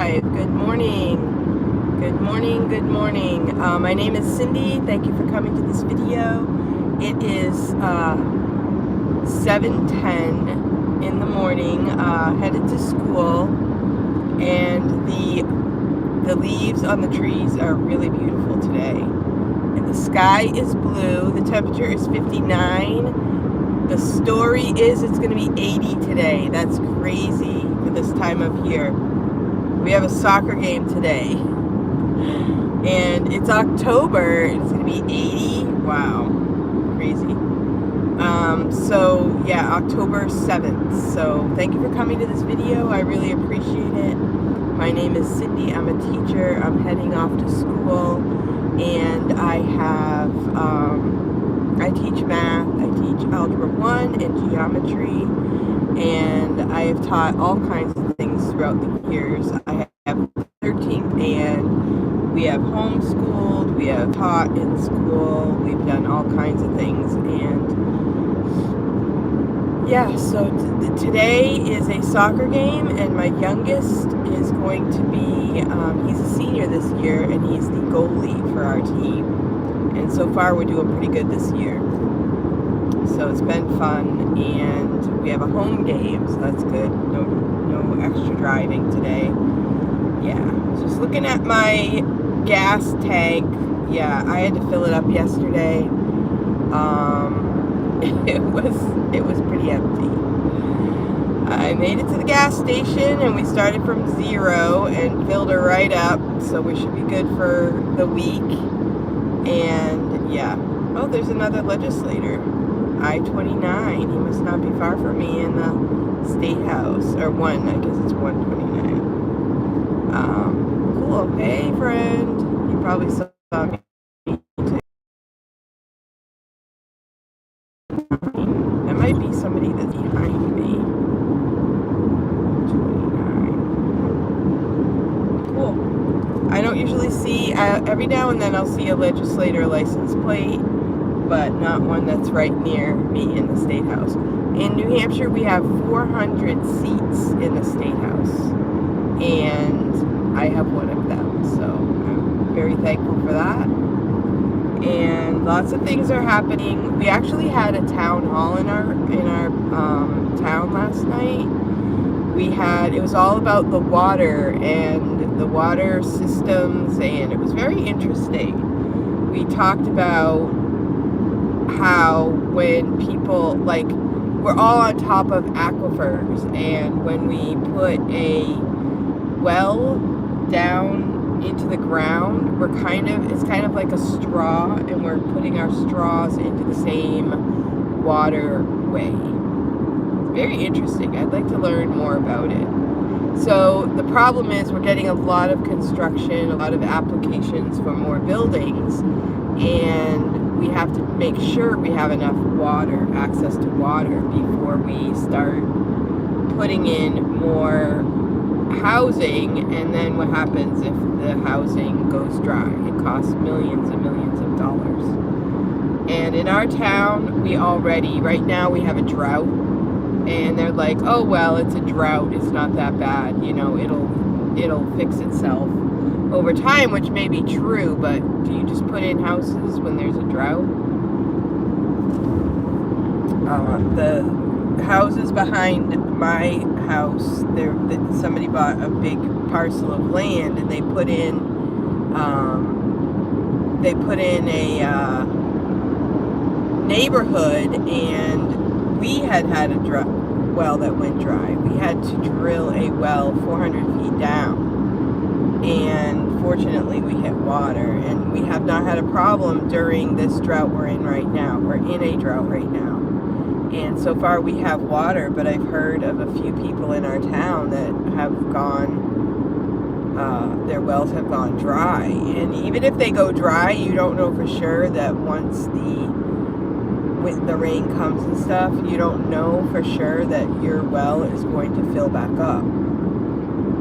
Good morning. Good morning. Good morning. My name is Cindy. Thank you for coming to this video. It is 7:10 in the morning, headed to school, and the leaves on the trees are really beautiful today. And the sky is blue. The temperature is 59. The story is it's going to be 80 today. That's crazy for this time of year. We have a soccer game today, and it's October. It's going to be 80. Wow, crazy. So yeah, October 7th. So thank you for coming to this video. I really appreciate it. My name is Cindy. I'm a teacher. I'm heading off to school, and I teach math. I teach Algebra 1 and Geometry, and I have taught all kinds of things throughout the years. I have 13, and we have homeschooled, we have taught in school, we've done all kinds of things, and yeah, so today is a soccer game, and my youngest is going to be, he's a senior this year, and he's the goalie for our team, and so far we're doing pretty good this year. So it's been fun, and we have a home game, so that's good. No extra driving today. Yeah, just looking at my gas tank. Yeah, I had to fill it up yesterday. It was pretty empty. I made it to the gas station, and we started from 0 and filled her right up, so we should be good for the week. And yeah, oh, there's another legislator. I-29. He must not be far from me in the State House. Or I guess it's 129. Cool. Hey, friend. You probably saw me too. That might be somebody that's behind me. 29. Cool. I don't usually see, every now and then I'll see a legislator license plate, but not one that's right near me in the State House. In New Hampshire, we have 400 seats in the State House, and I have one of them, so I'm very thankful for that. And lots of things are happening. We actually had a town hall in our town last night. It was all about the water and the water systems, and it was very interesting. We talked about how when people, like, we're all on top of aquifers, and when we put a well down into the ground, it's kind of like a straw, and we're putting our straws into the same waterway. It's very interesting. I'd like to learn more about it. So the problem is we're getting a lot of construction, a lot of applications for more buildings, and we have to make sure we have enough access to water, before we start putting in more housing. And then what happens if the housing goes dry? It costs millions and millions of dollars. And in our town, right now we have a drought, and they're like, oh, well, it's a drought, it's not that bad, it'll fix itself over time, which may be true, but do you just put in houses when there's a drought? The houses behind my house, somebody bought a big parcel of land, and they put in a neighborhood, and we had a well that went dry. We had to drill a well 400 feet down. And fortunately we hit water, and we have not had a problem during this drought we're in right now. We're in a drought right now, and so far we have water, but I've heard of a few people in our town that have their wells have gone dry. And even if they go dry, you don't know for sure that once the rain comes and stuff, you don't know for sure that your well is going to fill back up.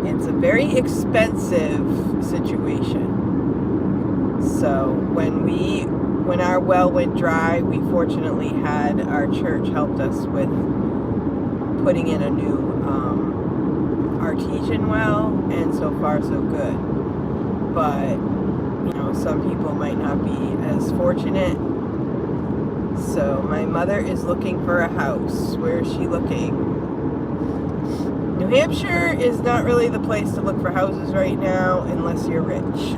It's a very expensive situation. So when our well went dry, we fortunately had our church helped us with putting in a new artesian well, and so far so good. But, some people might not be as fortunate. So my mother is looking for a house. Where is she looking? New Hampshire is not really the place to look for houses right now unless you're rich.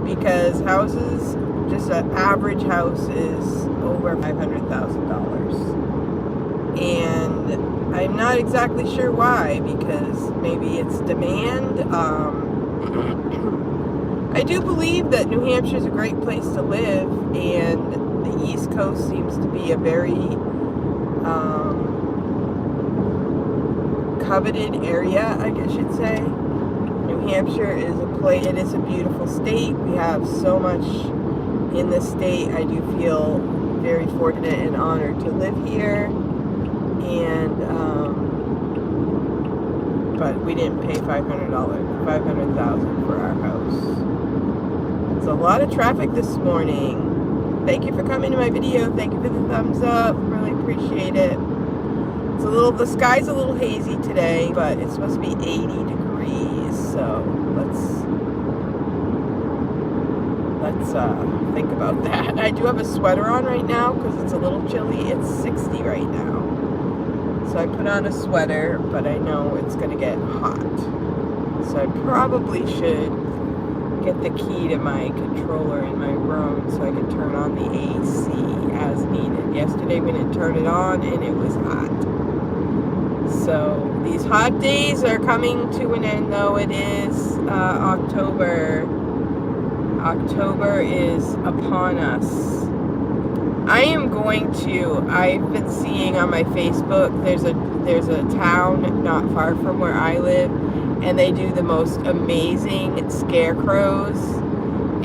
Because houses, just an average house, is over $500,000. And I'm not exactly sure why, because maybe it's demand. I do believe that New Hampshire is a great place to live, and the East Coast seems to be a very coveted area, I guess you'd say. New Hampshire is it is a beautiful state. We have so much in this state. I do feel very fortunate and honored to live here. And but we didn't pay $500,000 for our house. It's a lot of traffic this morning. Thank you for coming to my video. Thank you for the thumbs up. Really appreciate it. The sky's a little hazy today, but it's supposed to be 80 degrees. So let's think about that. I do have a sweater on right now because it's a little chilly. It's 60 right now. So I put on a sweater, but I know it's going to get hot. So I probably should get the key to my controller in my room so I can turn on the AC as needed. Yesterday we didn't turn it on and it was hot. So these hot days are coming to an end, though. It is October. October is upon us. I've been seeing on my Facebook, there's a town not far from where I live, and they do the most amazing scarecrows.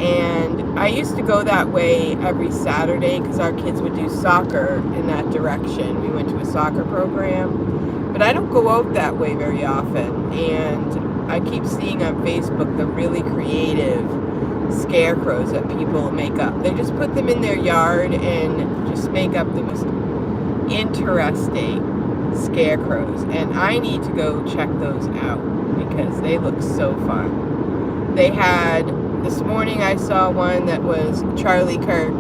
And I used to go that way every Saturday because our kids would do soccer in that direction. We went to a soccer program. But I don't go out that way very often. And I keep seeing on Facebook the really creative scarecrows that people make up. They just put them in their yard and just make up the most interesting scarecrows. And I need to go check those out because they look so fun. This morning I saw one that was Charlie Kirk.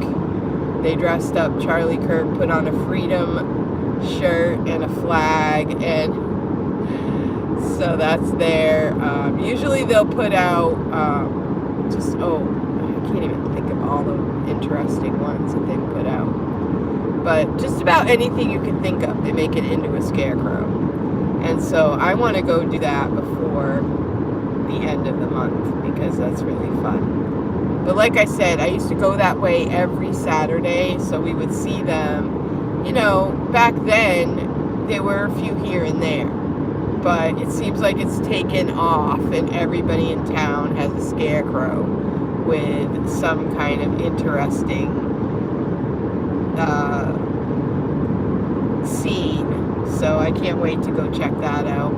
They dressed up Charlie Kirk, put on a freedom shirt and a flag, and so that's there. Usually they'll put out I can't even think of all the interesting ones that they put out, but just about anything you can think of, they make it into a scarecrow. And so I want to go do that before the end of the month because that's really fun. But like I said, I used to go that way every Saturday, so we would see them. Back then, there were a few here and there, but it seems like it's taken off and everybody in town has a scarecrow with some kind of interesting scene. So I can't wait to go check that out.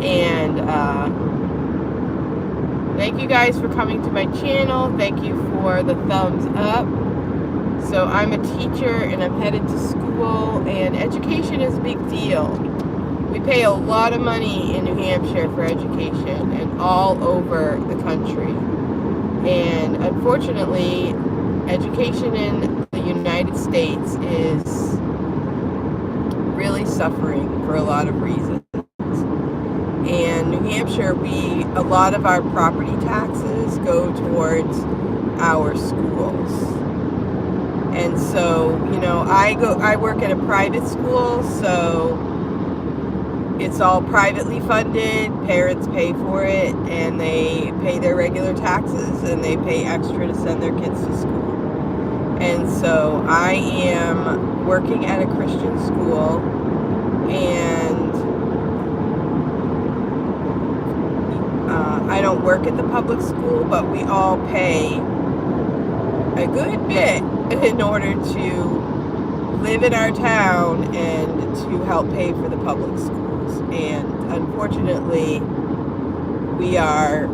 And thank you guys for coming to my channel. Thank you for the thumbs up. So I'm a teacher and I'm headed to school, and education is a big deal. We pay a lot of money in New Hampshire for education and all over the country. And unfortunately, education in the United States is really suffering for a lot of reasons. And New Hampshire, a lot of our property taxes go towards our schools. And so, I work at a private school, so it's all privately funded. Parents pay for it, and they pay their regular taxes, and they pay extra to send their kids to school. And so I am working at a Christian school, and I don't work at the public school, but we all pay a good bit in order to live in our town and to help pay for the public schools. And unfortunately, we are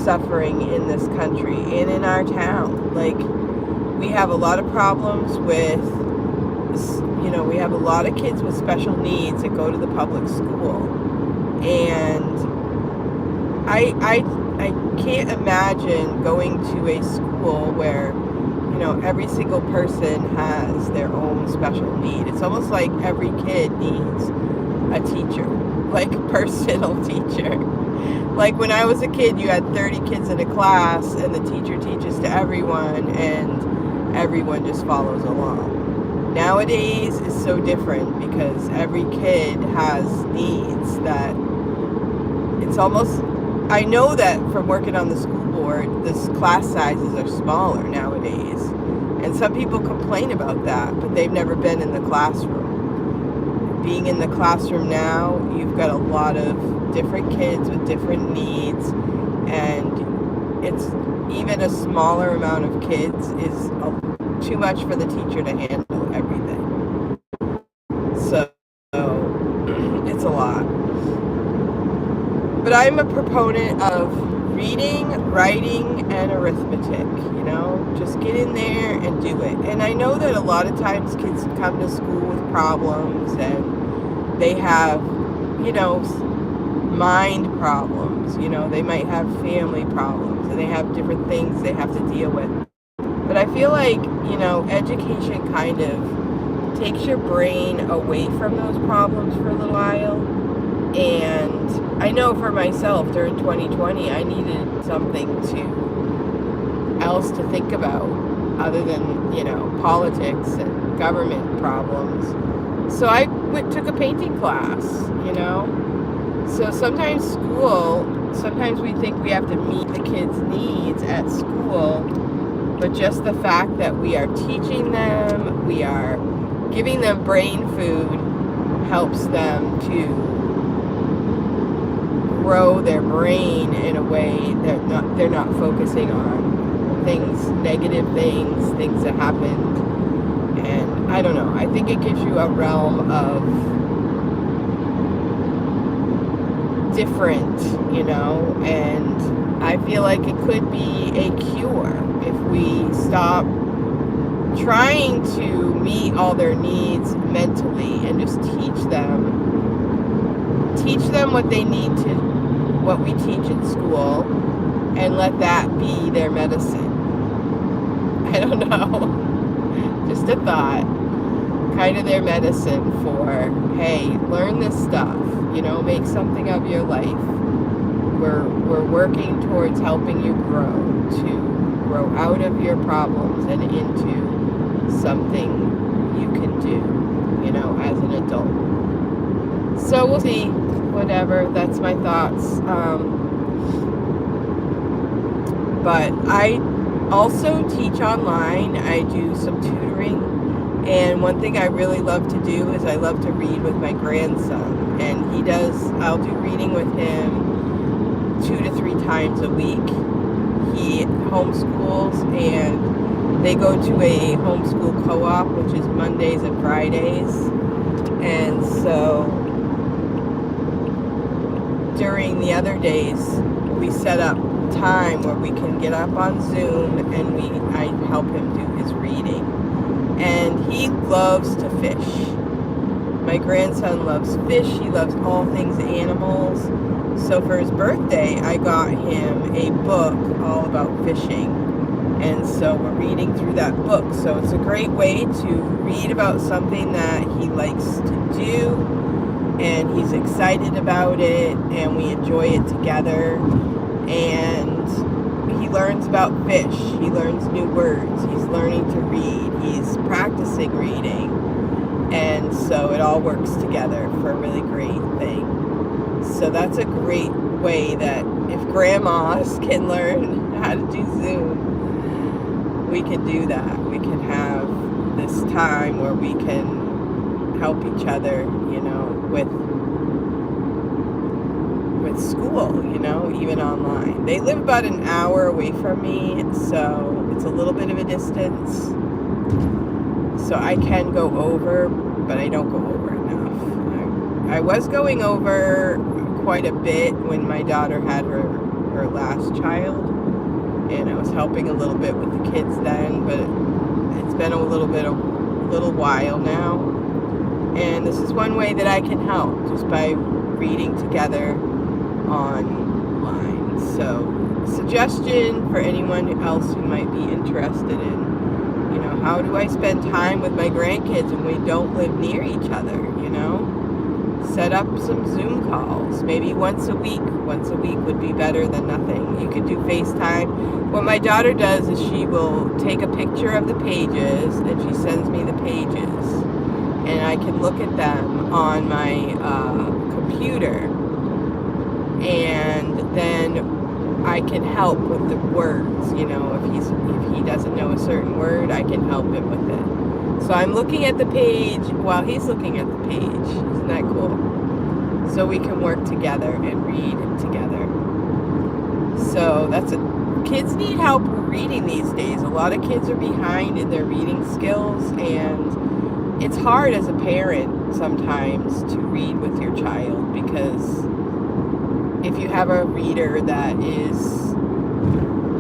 suffering in this country and in our town. We have a lot of problems with we have a lot of kids with special needs that go to the public school, and I can't imagine going to a school where every single person has their own special need. It's almost like every kid needs a teacher, like a personal teacher. Like when I was a kid, you had 30 kids in a class, and the teacher teaches to everyone, and everyone just follows along. Nowadays is so different because every kid has needs that it's almost, I know that from working on the school board, this class sizes are smaller nowadays. And some people complain about that, but they've never been in the classroom. Being in the classroom now, you've got a lot of different kids with different needs, and it's even a smaller amount of kids is too much for the teacher to handle everything. So it's a lot. But I'm a proponent of reading, writing, and arithmetic, just get in there and do it. And I know that a lot of times kids come to school with problems, and they have, mind problems, they might have family problems, and they have different things they have to deal with. But I feel like, education kind of takes your brain away from those problems for a little while. And I know for myself during 2020, I needed something else to think about other than, politics and government problems. So I took a painting class, So sometimes we think we have to meet the kids' needs at school, but just the fact that we are teaching them, we are giving them brain food, helps them to grow their brain in a way that they're not focusing on negative things that happened. And I don't know, I think it gives you a realm of different, and I feel like it could be a cure if we stop trying to meet all their needs mentally and just teach them what they need to, what we teach in school, and let that be their medicine. I don't know, just a thought, kind of their medicine for, hey, learn this stuff, make something of your life. We're working towards helping you grow out of your problems and into something you can do, as an adult. So we'll see, whatever, that's my thoughts. But I also teach online. I do some tutoring, and one thing I really love to do is I love to read with my grandson, and I'll do reading with him 2 to 3 times a week. He homeschools, and they go to a homeschool co-op, which is Mondays and Fridays, and so during the other days we set up time where we can get up on Zoom, and I help him do his reading. And he loves to fish. My grandson loves fish. He loves all things animals. So for his birthday, I got him a book all about fishing. And so we're reading through that book. So it's a great way to read about something that he likes to do, and he's excited about it, and we enjoy it together. And he learns about fish. He learns new words. He's learning to read. He's practicing reading. And so it all works together for a really great thing. So that's a great way that if grandmas can learn how to do Zoom, we can do that. We can have this time where we can help each other, with school, even online. They live about an hour away from me, so it's a little bit of a distance. So I can go over, but I don't go over enough. I was going over quite a bit when my daughter had her last child, and I was helping a little bit with the kids then, but it's been a little bit little while now. And this is one way that I can help, just by reading together online. So, suggestion for anyone else who might be interested in, how do I spend time with my grandkids when we don't live near each other, Set up some Zoom calls, maybe once a week. Once a week would be better than nothing. You could do FaceTime. What my daughter does is she will take a picture of the pages and she sends me the pages. And I can look at them on my computer. And then I can help with the words. If he doesn't know a certain word, I can help him with it. So I'm looking at the page while he's looking at the page. Isn't that cool? So we can work together and read together. So kids need help reading these days. A lot of kids are behind in their reading skills, and it's hard as a parent sometimes to read with your child, because if you have a reader that is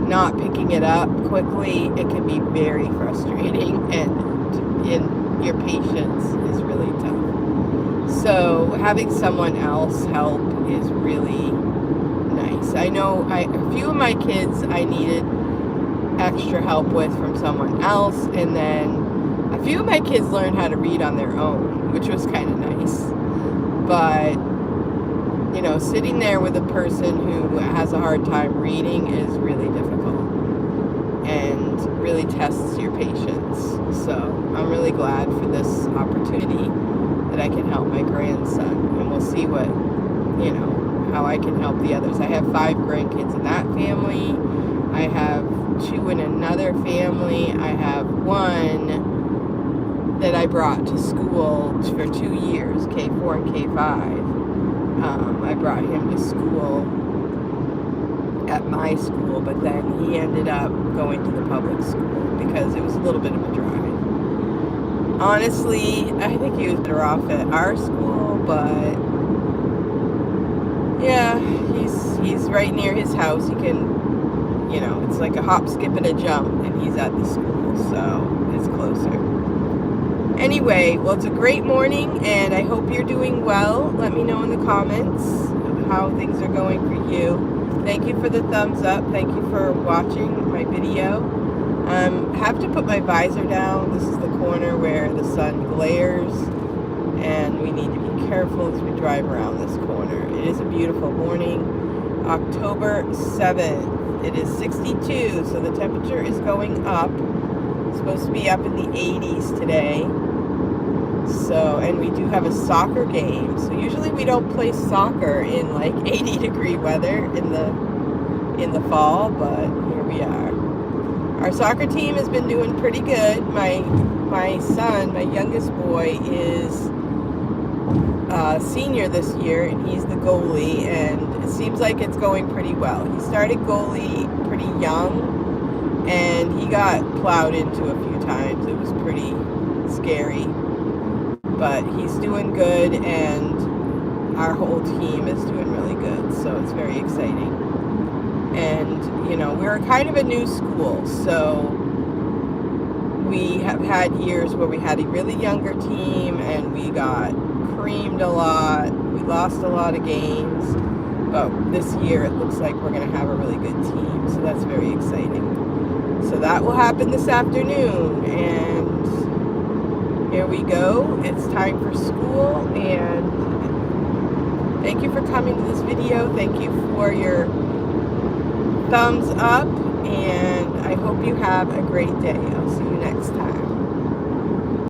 not picking it up quickly, it can be very frustrating, and your patience is really tough. So having someone else help is really nice. I know a few of my kids I needed extra help with from someone else, and then a few of my kids learned how to read on their own, which was kind of nice. But sitting there with a person who has a hard time reading is really difficult and really tests your patience. So I'm really glad for this opportunity that I can help my grandson, and we'll see how I can help the others. I have 5 grandkids in that family. I have 2 in another family. I have 1 that I brought to school for 2 years, K4 and K5. I brought him to school at my school, but then he ended up going to the public school because it was a little bit of a drive. Honestly, I think he was better off at our school, but yeah, he's right near his house. He can, it's like a hop, skip, and a jump, and he's at the school, so it's closer. Anyway, well, it's a great morning, and I hope you're doing well. Let me know in the comments how things are going for you. Thank you for the thumbs up. Thank you for watching my video. I have to put my visor down. This is the corner where the sun glares, and we need to be careful as we drive around this corner. It is a beautiful morning, October 7th. It is 62, so the temperature is going up. It's supposed to be up in the 80s today. So, and we do have a soccer game. So usually we don't play soccer in like 80-degree weather in the fall, but here we are. Our soccer team has been doing pretty good. My son, my youngest boy, is senior this year, and he's the goalie, and it seems like it's going pretty well. He started goalie pretty young, and he got plowed into a few times. It was pretty scary. But he's doing good, and our whole team is doing really good, so it's very exciting. And, we're kind of a new school, so we have had years where we had a really younger team, and we got creamed a lot. We lost a lot of games, but this year it looks like we're going to have a really good team, so that's very exciting. So that will happen this afternoon, and here we go. It's time for school, and thank you for coming to this video. Thank you for your thumbs up, and I hope you have a great day. I'll see you next time.